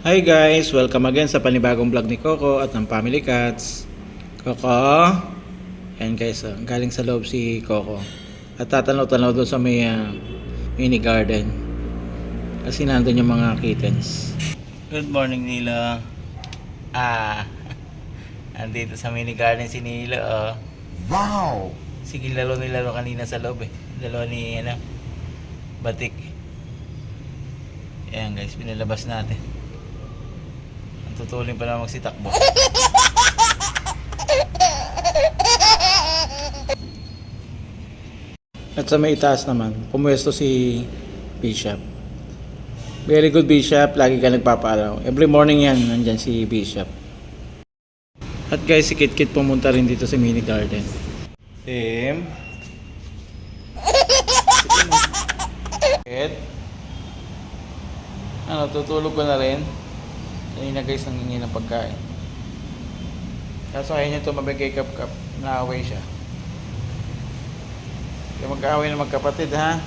Hi guys! Welcome again sa panibagong vlog ni Coco at ng Family Cats. Coco, ayan guys, galing sa loob si Coco. At tatanaw-tanaw doon sa may mini garden. Kasi nandun yung mga kittens. Good morning Nilo. Andito sa mini garden si Nilo. Wow! Sige, laro kanina sa loob eh. Dalawa ni Batik. Ayan guys, pinalabas natin. Tutulin pa na magsitakbo. At sa may itaas naman, pumuwesto si Bishop. Very good Bishop, lagi ka nagpapaalaw. Every morning yan, nandyan si Bishop. At guys, si Kit pumunta rin dito sa mini garden. Tim. Kit. Ano, tutulog ko na rin. Kanina guys, nangingi ng pagkain. Kaso ayaw niya tumabay kay Kap. Naaway siya. Kaya mag-aaway na magkapatid ha.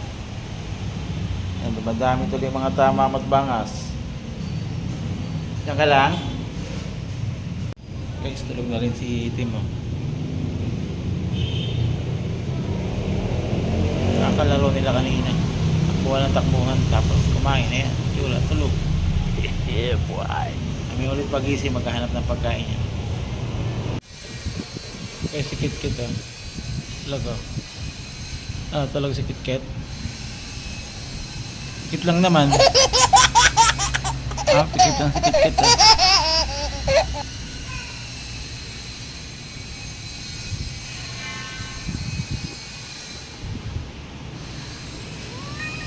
Yan, dumadami tuloy mga tama at bangas. Diyan ka lang. Guys, tulog na rin si Tim oh. Nakakalaro nila kanina. Takbuhan ng takbuhan. Tapos kumain na yan. Chula, tulog. Yeah, boy. Kami ulit pag-isip, maghahanap ng pagkain niya. Okay, si Kit oh. Talaga. Talaga si Kit. Kit lang naman. Pikit lang si Kit oh.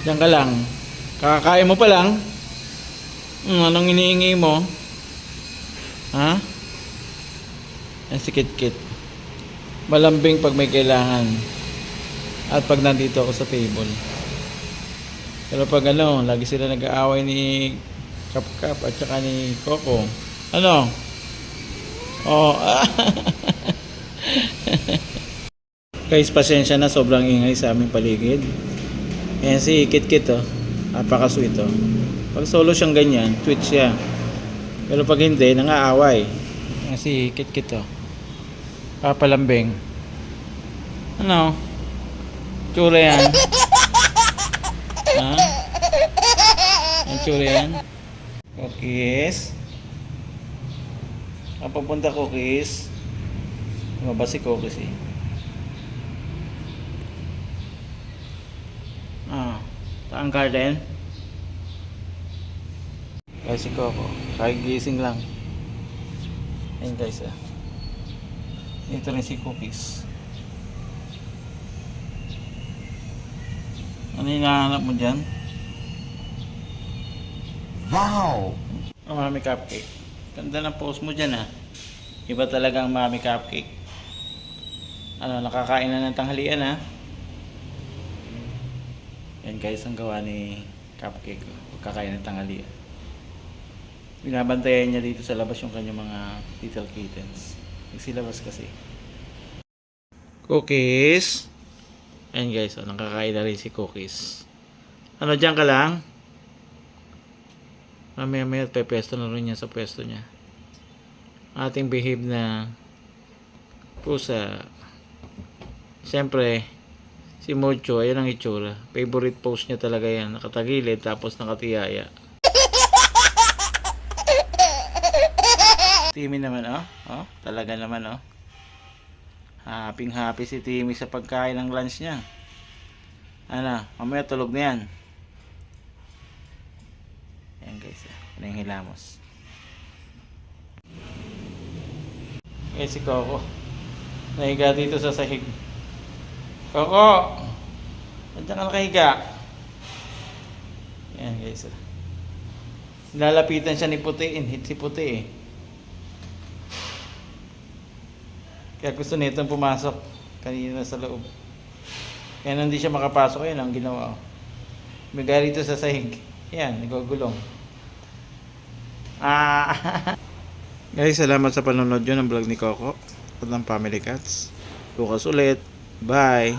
Diyan ka lang. Kakakain mo pa lang. Anong iniingi mo? Ha? Yan si Kit. Malambing pag may kailangan. At pag nandito ako sa table. Pero pag lagi sila nag-aaway ni Kap at saka ni Coco. Ano? Oh. Guys, pasensya na, sobrang ingay sa aming paligid. Yan si Kit oh. Napaka-sweet oh. Pag solo siyang ganyan, tweet siya. Pero pag hindi, nangaaway. Kasi Kit oh. Papalambing. Ano? Tsura yan. Ha? Ang tsura yan. Cookies. Papunta Cookies. Mabas si Cookies eh. Ang garden. Guys, si Coco, kagigising lang. Ayun guys Ito rin si Cookies. Ano yung hinahanap mo dyan? Wow! Mami Cupcake. Ganda ng post mo dyan Iba talagang Mami Cupcake. Nakakain na ng tanghalian Yan guys, ang gawa ni Cupcake. Kakain ng tanghalian. Binabantayan niya dito sa labas yung kanyang mga little kittens. Nagsilabas kasi. Cookies. Ayan guys, nakakain na rin si Cookies. Diyan ka lang? Mamaya pepesto na rin niya sa pwesto niya. Ating behave na pusa. Siyempre, si Mocho, ayan ang itsura. Favorite pose niya talaga yan. Nakatagilid tapos nakatiyaya. Timmy naman talaga naman happy si Timmy sa pagkain ng lunch niya. Mamaya tulog na yan. Ayan guys, ano yung hilamos. Si Coco nahiga dito sa sahig. Coco, nandiyan ka nakahiga. Ayan guys lalapitan siya ni Puti. Si Puti Kaya gusto nitong pumasok kanina sa loob. Kaya hindi siya makapasok. Ayan ang ginawa May dito sa sahig. Ayan, nagugulong. Guys, salamat sa panonood nyo ng vlog ni Coco at ng Family Cats. Bukas ulit. Bye!